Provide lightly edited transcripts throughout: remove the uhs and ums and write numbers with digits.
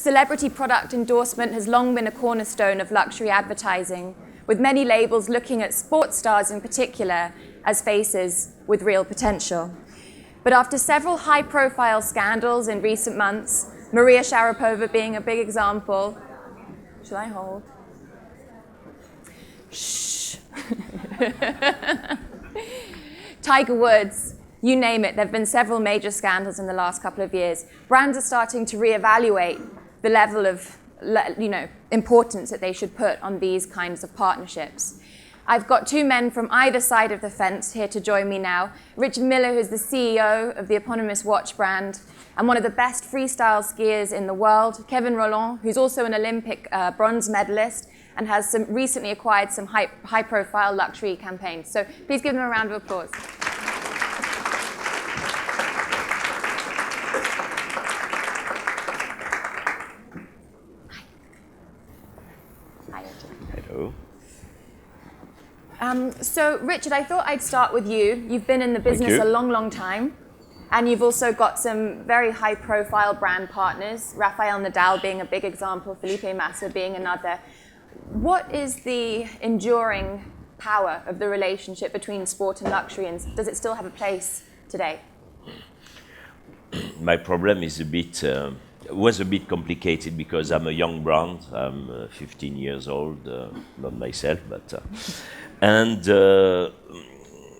Celebrity product endorsement has long been a cornerstone of luxury advertising, with many labels looking at sports stars in particular as faces with real potential. But after several high-profile scandals in recent months, Maria Sharapova being a big example, should I hold? Shh. Tiger Woods, you name it, there have been several major scandals in the last couple of years. Brands are starting to reevaluate the level of importance that they should put on these kinds of partnerships. I've got two men from either side of the fence here to join me now. Richard Mille, who's the CEO of the eponymous watch brand and one of the best freestyle skiers in the world. Kevin Rolland, who's also an Olympic bronze medalist and has recently acquired some high-profile luxury campaigns. So please give them a round of applause. Hello. So, Richard, I thought I'd start with you. You've been in the business a long, long time, and you've also got some very high-profile brand partners, Rafael Nadal being a big example, Felipe Massa being another. What is the enduring power of the relationship between sport and luxury, and does it still have a place today? My problem is was a bit complicated because I'm a young brand. I'm 15 years old, not myself, but and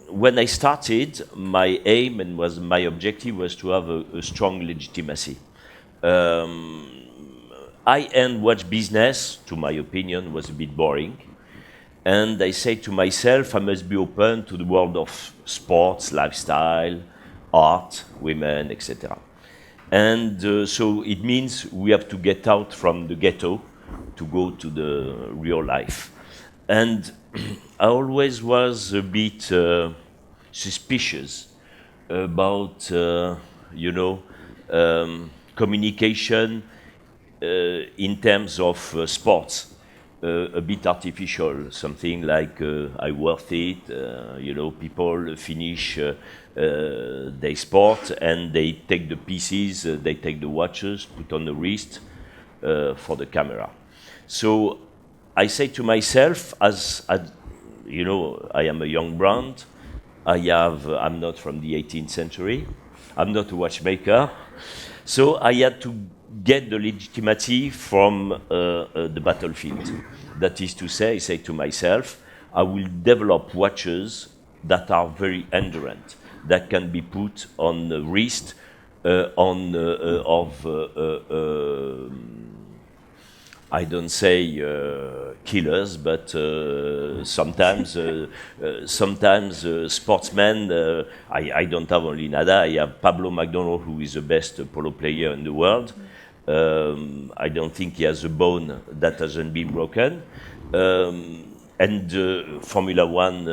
when I started, my aim and my objective was to have a strong legitimacy. High-end watch business, to my opinion, was a bit boring, and I said to myself, I must be open to the world of sports, lifestyle, art, women, etc. And so it means we have to get out from the ghetto to go to the real life. And I always was a bit suspicious about, communication in terms of sports, a bit artificial, something like I worth it, people finish their sport and they take the pieces, they take the watches, put on the wrist for the camera. So I say to myself, as I am a young brand, I'm not from the 18th century, I'm not a watchmaker, so I had to get the legitimacy from the battlefield. That is to say, I say to myself, I will develop watches that are very endurant, that can be put on the wrist I don't say killers, but sometimes sportsmen. I don't have only Nada. I have Pablo McDonald, who is the best polo player in the world. I don't think he has a bone that hasn't been broken. And Formula One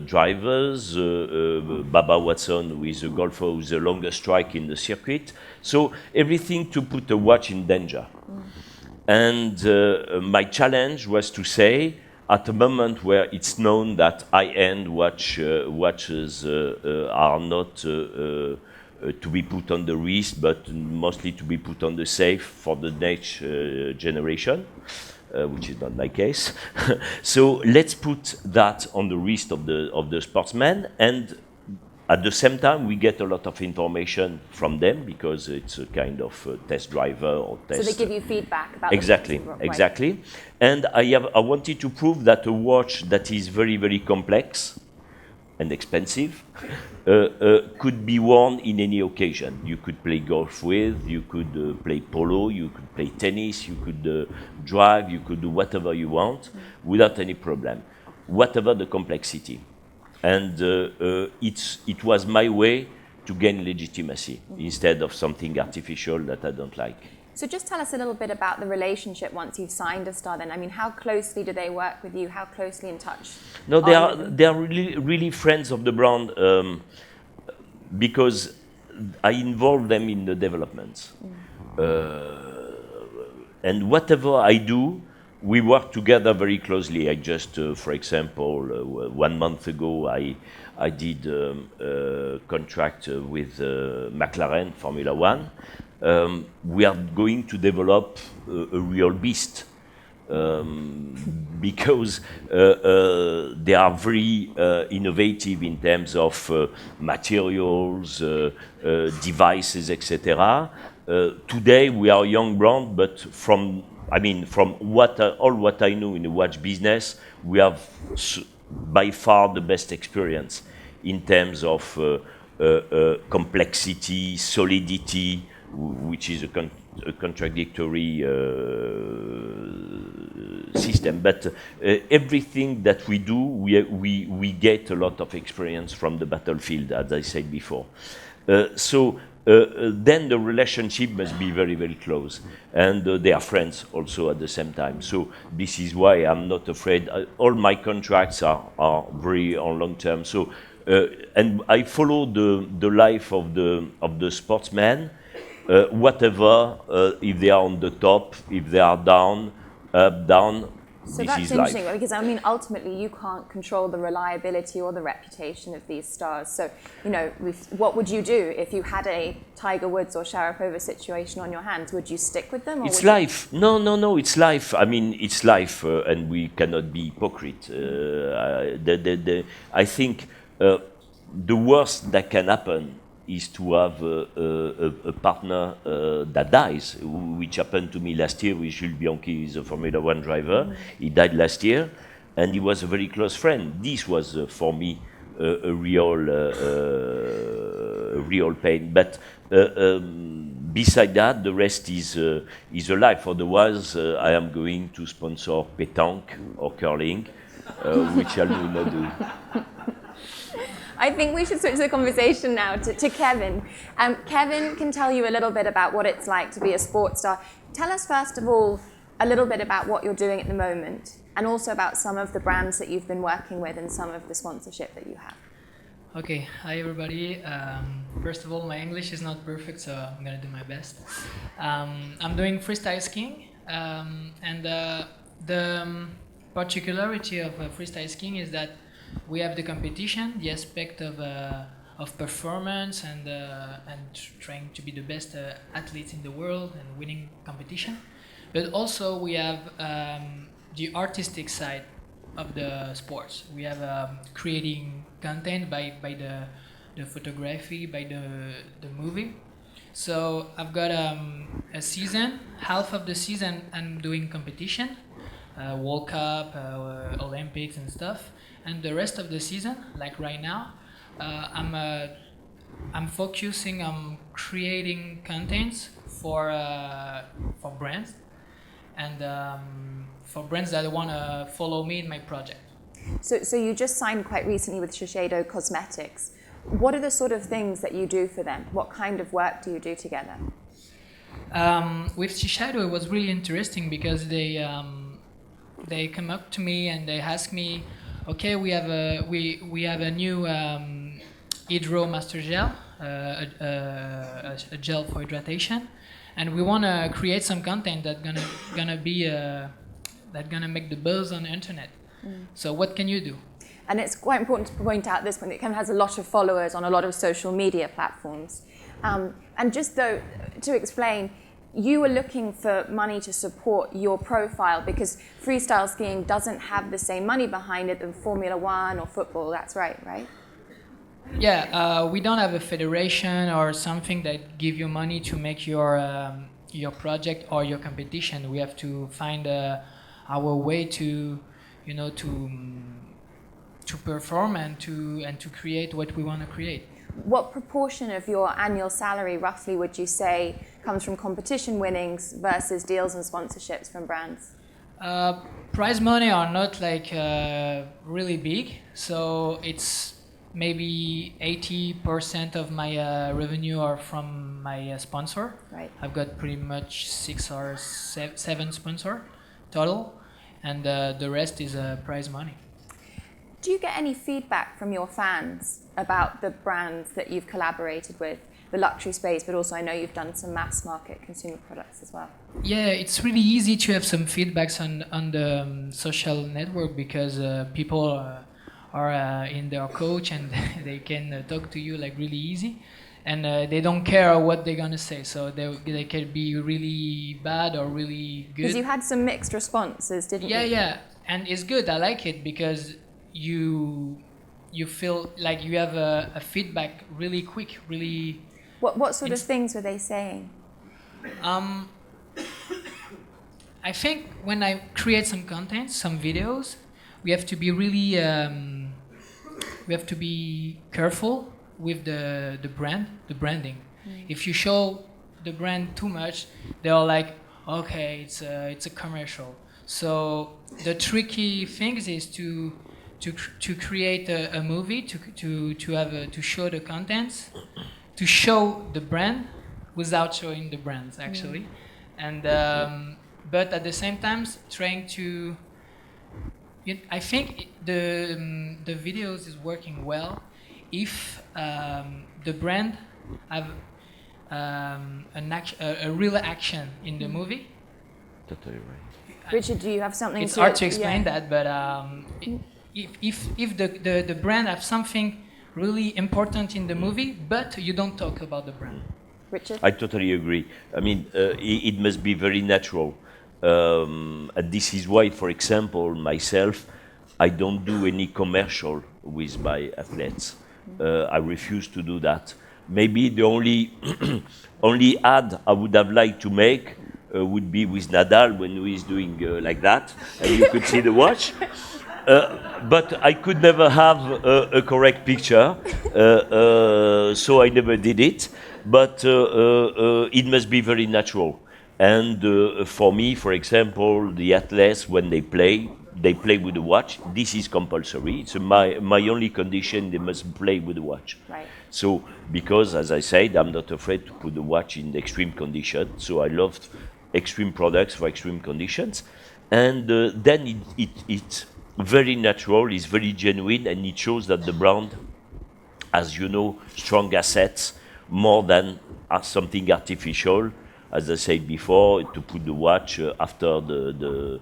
drivers, Baba Watson, who is a golfer with the longest strike in the circuit. So everything to put a watch in danger. And my challenge was to say, at a moment where it's known that high-end watches are not to be put on the wrist, but mostly to be put on the safe for the next generation, which is not my case. So let's put that on the wrist of the sportsman, and at the same time we get a lot of information from them because it's a kind of test driver or test. So they give you feedback about exactly. And I wanted to prove that a watch that is very, very complex and expensive could be worn in any occasion. You could play golf with, you could play polo, you could play tennis, you could drive, you could do whatever you want without any problem, whatever the complexity. And it was my way to gain legitimacy instead of something artificial that I don't like. So just tell us a little bit about the relationship once you've signed a star then. I mean, how closely do they work with you? How closely in touch? No, they are really, really friends of the brand because I involve them in the developments. And whatever I do, we work together very closely. I just, for example, 1 month ago, I did a contract with McLaren, Formula One. we are going to develop a real beast. Because they are very innovative in terms of materials, devices, etc. Today we are a young brand, but from all what I know in the watch business, we have by far the best experience in terms of complexity, solidity, which is a contradictory system, but everything that we do, we get a lot of experience from the battlefield, as I said before. Then the relationship must be very, very close, and they are friends also at the same time. So this is why I'm not afraid. All my contracts are very on long term. So and I follow the life of the sportsman. Whatever, if they are on the top, if they are down, up, down, so this that's is interesting, life. because I mean, ultimately, you can't control the reliability or the reputation of these stars. So, you know, what would you do if you had a Tiger Woods or Sharapova situation on your hands? Would you stick with them? Or It's life. No, it's life. I mean, it's life, and we cannot be hypocrite. I think the worst that can happen is to have a partner that dies, which happened to me last year with Jules Bianchi, is a Formula One driver. He died last year, and he was a very close friend. This was, for me, a real pain. But beside that, the rest is a life. Otherwise, I am going to sponsor pétanque or curling, which I will not do. I think we should switch the conversation now to Kevin. Kevin can tell you a little bit about what it's like to be a sports star. Tell us, first of all, a little bit about what you're doing at the moment, and also about some of the brands that you've been working with and some of the sponsorship that you have. Okay, hi everybody. First of all, my English is not perfect, so I'm gonna do my best. I'm doing freestyle skiing, and the particularity of freestyle skiing is that we have the competition, the aspect of performance and trying to be the best athletes in the world and winning competition. But also we have the artistic side of the sports. We have creating content by the photography, by the movie. So I've got a season, half of the season I'm doing competition, World Cup, Olympics and stuff. And the rest of the season, like right now, I'm focusing on creating contents for brands, and for brands that want to follow me in my project. So you just signed quite recently with C.E.O. Cosmetics. What are the sort of things that you do for them? What kind of work do you do together? With C.E.O. it was really interesting because they come up to me and they ask me, okay, we have a new Hydro Master Gel, a gel for hydration, and we want to create some content that gonna make the buzz on the internet. So what can you do? And it's quite important to point out at this point that Kevin has a lot of followers on a lot of social media platforms. And just though to explain, you were looking for money to support your profile because freestyle skiing doesn't have the same money behind it than Formula One or football. That's right? Yeah, we don't have a federation or something that give you money to make your project or your competition. We have to find our way to perform and to create what we want to create. What proportion of your annual salary, roughly, would you say comes from competition winnings versus deals and sponsorships from brands? Prize money are not like really big, so it's maybe 80% of my revenue are from my sponsor. Right. I've got pretty much 6 or 7 sponsors total, and the rest is prize money. Do you get any feedback from your fans about the brands that you've collaborated with, the luxury space, but also I know you've done some mass market consumer products as well? Yeah, it's really easy to have some feedbacks on the social network because people are in their coach and they can talk to you like really easy. and they don't care what they're gonna say. So they could be really bad or really good. Because you had some mixed responses, didn't you? Yeah, and it's good. I like it because you feel like you have a feedback really quick, really. What sort of things were they saying? I think when I create some content, some videos, we have to be really we have to be careful with the branding. If you show the brand too much, they're like, okay, it's a commercial. So the tricky thing is to create a movie, to show the contents, to show the brand without showing the brands actually, and but at the same time trying to. I think the videos is working well if the brand have a real action in the movie. Totally right. Richard, do you have something? It's hard to explain that, but if the brand have something really important in the movie, but you don't talk about the brand. Richard? I totally agree. I mean, it must be very natural. And this is why, for example, myself, I don't do any commercial with my athletes. I refuse to do that. Maybe the only only ad I would have liked to make would be with Nadal when he is doing like that, and you could see the watch. But I could never have a correct picture, so I never did it. But it must be very natural. And for me, for example, the athletes, when they play with the watch. This is compulsory. It's my only condition, they must play with the watch. Right. So, because, as I said, I'm not afraid to put the watch in extreme conditions. So I loved extreme products for extreme conditions. And then it's very natural, it's very genuine, and it shows that the brand, as you know, strong assets, more than something artificial. As I said before, to put the watch after the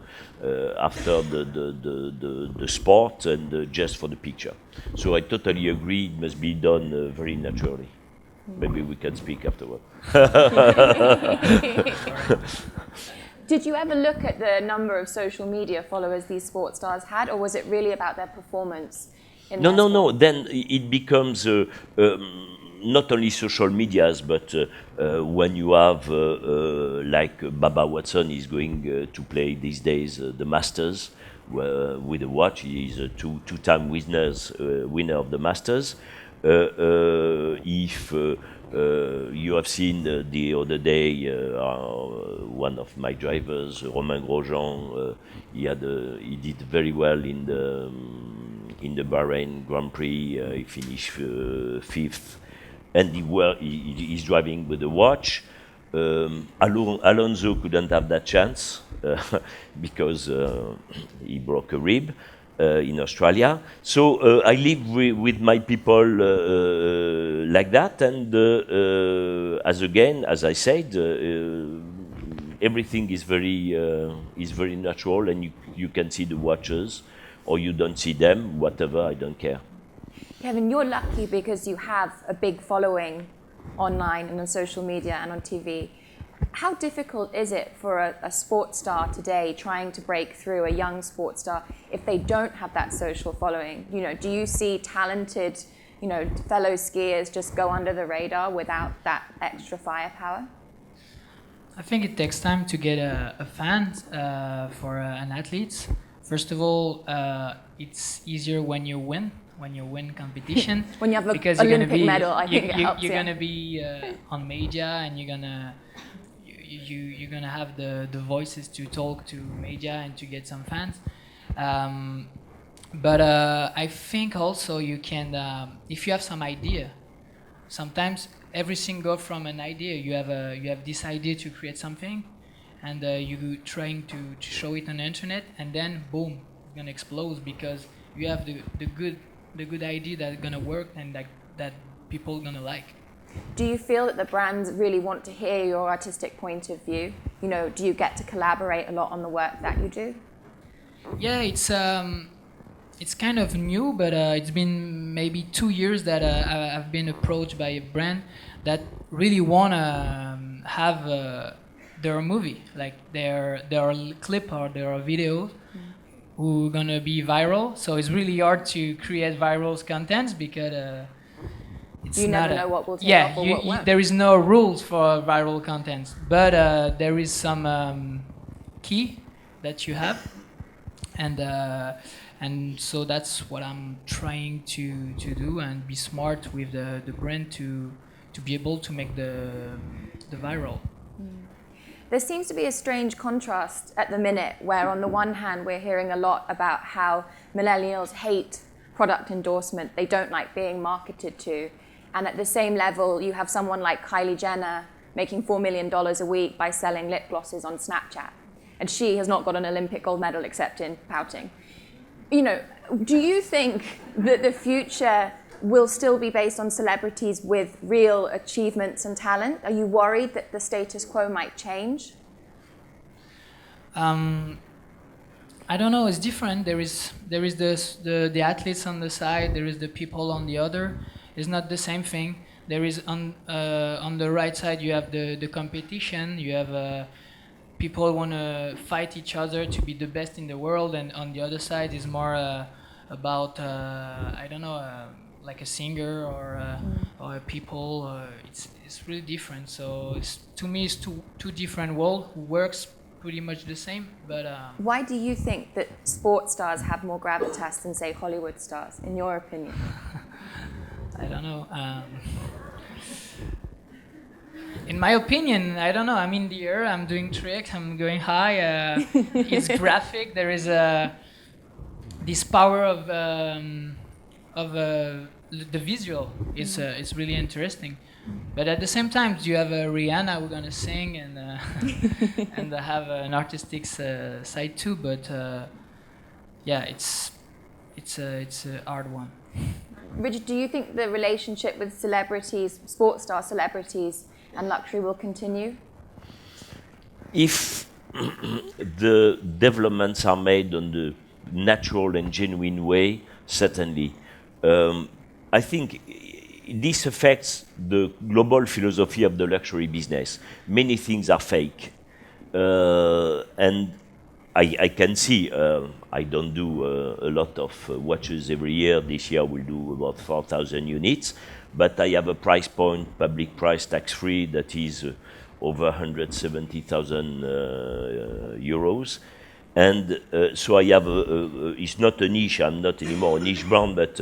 sport and just for the picture. So I totally agree. It must be done very naturally. Maybe we can speak afterward. Did you ever look at the number of social media followers these sports stars had, or was it really about their performance? No. Then it becomes not only social medias, but when you have like Baba Watson is going to play these days the Masters with a watch. He is a two-time winner of the Masters. If you have seen the other day one of my drivers, Romain Grosjean, he did very well in the Bahrain Grand Prix. He finished fifth. And he's driving with a watch. Alonso couldn't have that chance because he broke a rib in Australia. So I live with my people like that, and as I said, everything is very natural, and you can see the watches, or you don't see them, whatever. I don't care. Kevin, you're lucky because you have a big following online and on social media and on TV. How difficult is it for a sports star today trying to break through, a young sports star, if they don't have that social following? You know, do you see talented, fellow skiers just go under the radar without that extra firepower? I think it takes time to get a fan for an athlete. First of all, it's easier when you win competition. When you have an because Olympic medal, I think it helps. You're gonna be on media, and you're gonna have the voices to talk to media and to get some fans. But I think also you can, if you have some idea, sometimes everything goes from an idea. You have this idea to create something, and you trying to show it on the internet, and then boom, it's gonna explode because you have the good idea that's gonna work and that people gonna like. Do you feel that the brands really want to hear your artistic point of view? Do you get to collaborate a lot on the work that you do? Yeah, it's it's kind of new, but it's been maybe 2 years that I've been approached by a brand that really wanna have their movie, like their clip or their video, who gonna be viral. So it's really hard to create viral contents because it's You not never know what will take yeah, off or what won't. there is no rules for viral contents, but there is some key that you have, and so that's what I'm trying to do and be smart with the brand to be able to make the viral. There seems to be a strange contrast at the minute where on the one hand we're hearing a lot about how millennials hate product endorsement, they don't like being marketed to, and at the same level you have someone like Kylie Jenner making $4 million a week by selling lip glosses on Snapchat, and she has not got an Olympic gold medal except in pouting. You know, do you think that the future will still be based on celebrities with real achievements and talent? Are you worried that the status quo might change? I don't know. It's different. There is the athletes on the side. There is the people on the other. It's not the same thing. There is on the right side you have the competition. You have people want to fight each other to be the best in the world, and on the other side is more about I don't know. Like a singer or a people, it's really different. So to me, it's two different worlds who works pretty much the same. But why do you think that sports stars have more gravitas than, say, Hollywood stars, in your opinion? I don't know. In my opinion, I don't know. I'm in the air. I'm doing tricks. I'm going high. It's graphic. There is this power of the visual is really interesting, but at the same time you have Rihanna who's gonna sing and and have an artistic side too. But yeah, it's a hard one. Richard, do you think the relationship with celebrities, sports star celebrities, and luxury will continue? If the developments are made on the natural and genuine way, certainly. I think this affects the global philosophy of the luxury business. Many things are fake. And I can see, I don't do a lot of watches every year. This year we'll do about 4,000 units. But I have a price point, public price, tax-free, that is over 170,000 euros. And so I have, it's not a niche, I'm not anymore a niche brand, but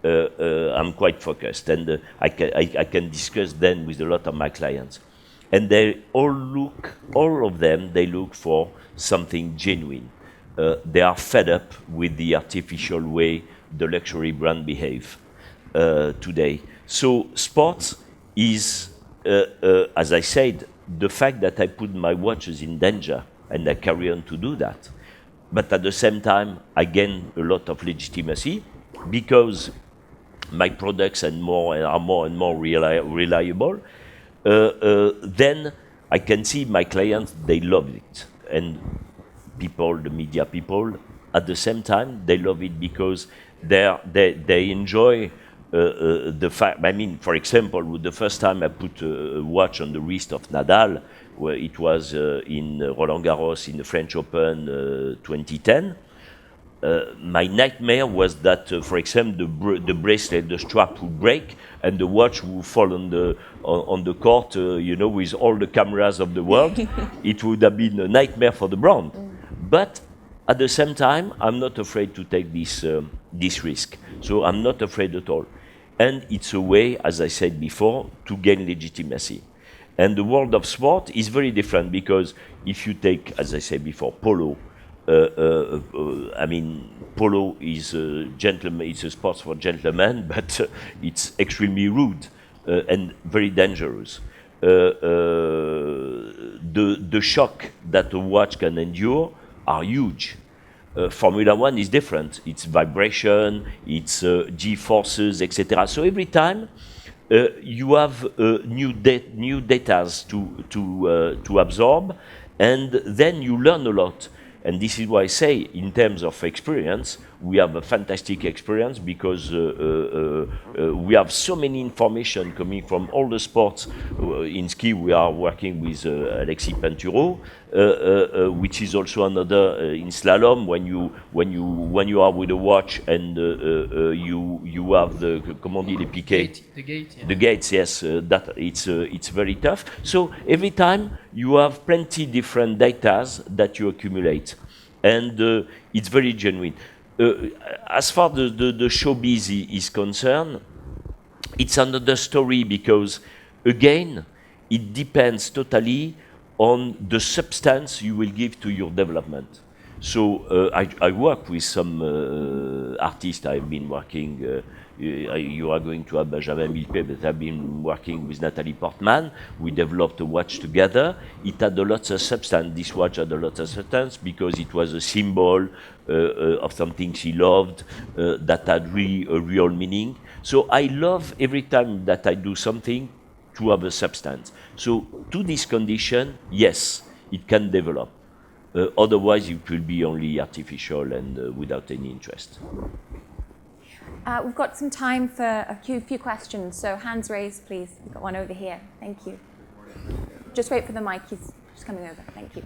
I'm quite focused. And I can discuss then with a lot of my clients. And they all of them, they look for something genuine. They are fed up with the artificial way the luxury brand behave today. So sports is, as I said, the fact that I put my watches in danger, and I carry on to do that. But at the same time, I gain a lot of legitimacy because my products are more and more reliable. Then I can see my clients, they love it. And people, the media people, at the same time, they love it because they enjoy the fact. I mean, for example, the first time I put a watch on the wrist of Nadal, where it was in Rolland Garros in the French Open 2010. My nightmare was that, for example, the bracelet, the strap would break, and the watch would fall on the court, with all the cameras of the world. It would have been a nightmare for the brand. But at the same time, I'm not afraid to take this risk. So I'm not afraid at all. And it's a way, as I said before, to gain legitimacy. And the world of sport is very different because if you take, as I said before, polo, polo is a gentleman. It's a sport for gentlemen, but it's extremely rude and very dangerous. The shock that a watch can endure are huge. Formula One is different. It's vibration, it's G-forces, etc. So every time you have new data to absorb, and then you learn a lot. And this is why I say, in terms of experience, we have a fantastic experience because we have so many information coming from all the sports. In ski, we are working with Alexis Pinturo, which is also another in slalom. When you are with a watch and you have the comment on dit les piquets, The gate, yeah. the gates, yes, that it's very tough. So every time you have plenty different data that you accumulate, and it's very genuine. As far as the showbiz is concerned, it's another story because, again, it depends totally on the substance you will give to your development. So I work with some artists. I've been working. You are going to have Benjamin Mille, but I've been working with Natalie Portman. We developed a watch together. It had a lot of substance. This watch had a lot of substance because it was a symbol of something she loved that had really a real meaning. So I love every time that I do something to have a substance. So to this condition, yes, it can develop. Otherwise, it will be only artificial and without any interest. We've got some time for a few questions, so hands raised, please. We've got one over here. Thank you. Just wait for the mic. He's just coming over. Thank you.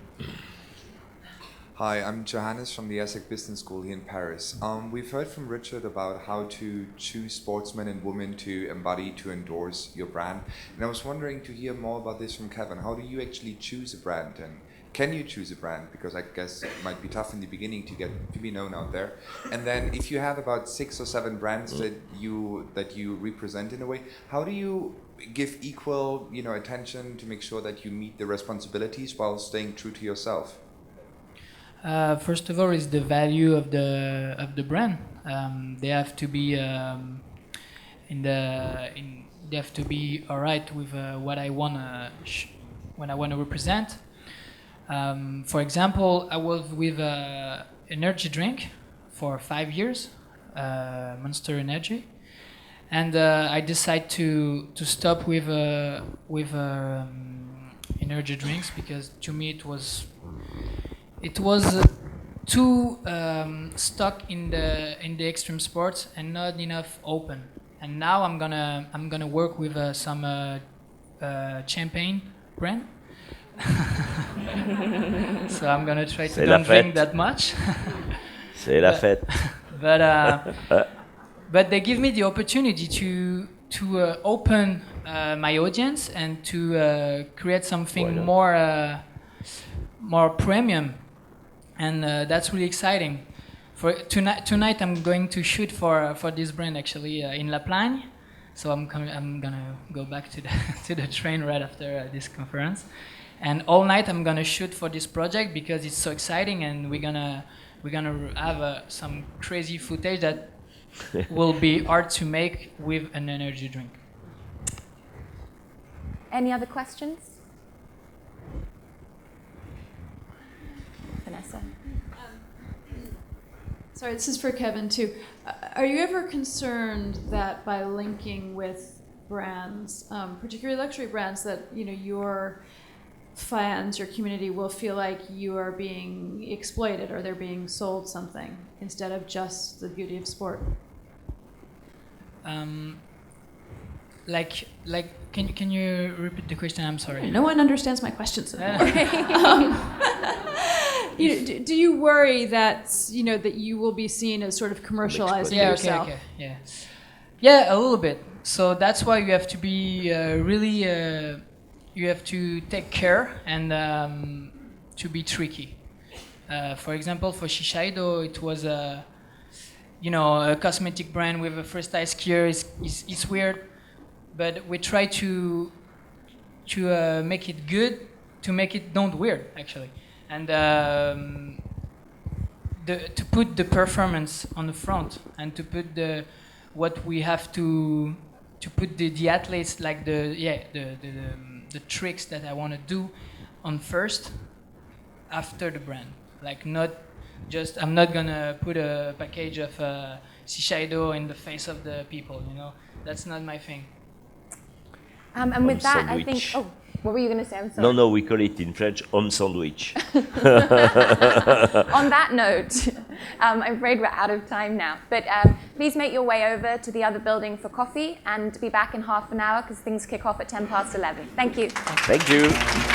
Hi, I'm Johannes from the ESSEC Business School here in Paris. We've heard from Richard about how to choose sportsmen and women to embody, to endorse your brand. And I was wondering to hear more about this from Kevin. How do you actually choose a brand? And can you choose a brand? Because I guess it might be tough in the beginning to get to be known out there. And then if you have about 6 or 7 brands that you represent in a way, how do you give equal attention to make sure that you meet the responsibilities while staying true to yourself? First of all, is the value of the brand. They have to be they have to be alright with what I wanna represent. For example, I was with energy drink for 5 years, Monster Energy, and I decided to stop with energy drinks because to me it was too stuck in the extreme sports and not enough open. And now I'm gonna work with some champagne brand. So I'm gonna try to don't drink that much. C'est la fête. But they give me the opportunity to open my audience and to create something more premium, and that's really exciting. For tonight I'm going to shoot for this brand actually in La Plagne. So I'm gonna go back to the train right after this conference. And all night I'm gonna shoot for this project because it's so exciting, and we're gonna have some crazy footage that will be hard to make with an energy drink. Any other questions? Vanessa. Sorry, this is for Kevin too. Are you ever concerned that by linking with brands, particularly luxury brands, that your fans, your community will feel like you are being exploited or they're being sold something instead of just the beauty of sport? Can you repeat the question? I'm sorry. No one understands my questions anymore. Do you worry that that you will be seen as sort of commercializing yourself? Yeah, a little bit. So that's why you have to be really. You have to take care and to be tricky. For example, for C.E.O, it was a cosmetic brand with a freestyle skier. It's weird, but we try to make it good, to make it not weird actually, and to put the performance on the front and to put what we have to put the athletes like the tricks that I want to do on first, after the brand. Like not just, I'm not gonna put a package of C.E.O in the face of the people, That's not my thing. And with that, I think, what were you gonna say? I'm sorry. No, we call it in French, homme sandwich. On that note, I'm afraid we're out of time now. But please make your way over to the other building for coffee and be back in half an hour because things kick off at 11:10. Thank you. Thank you.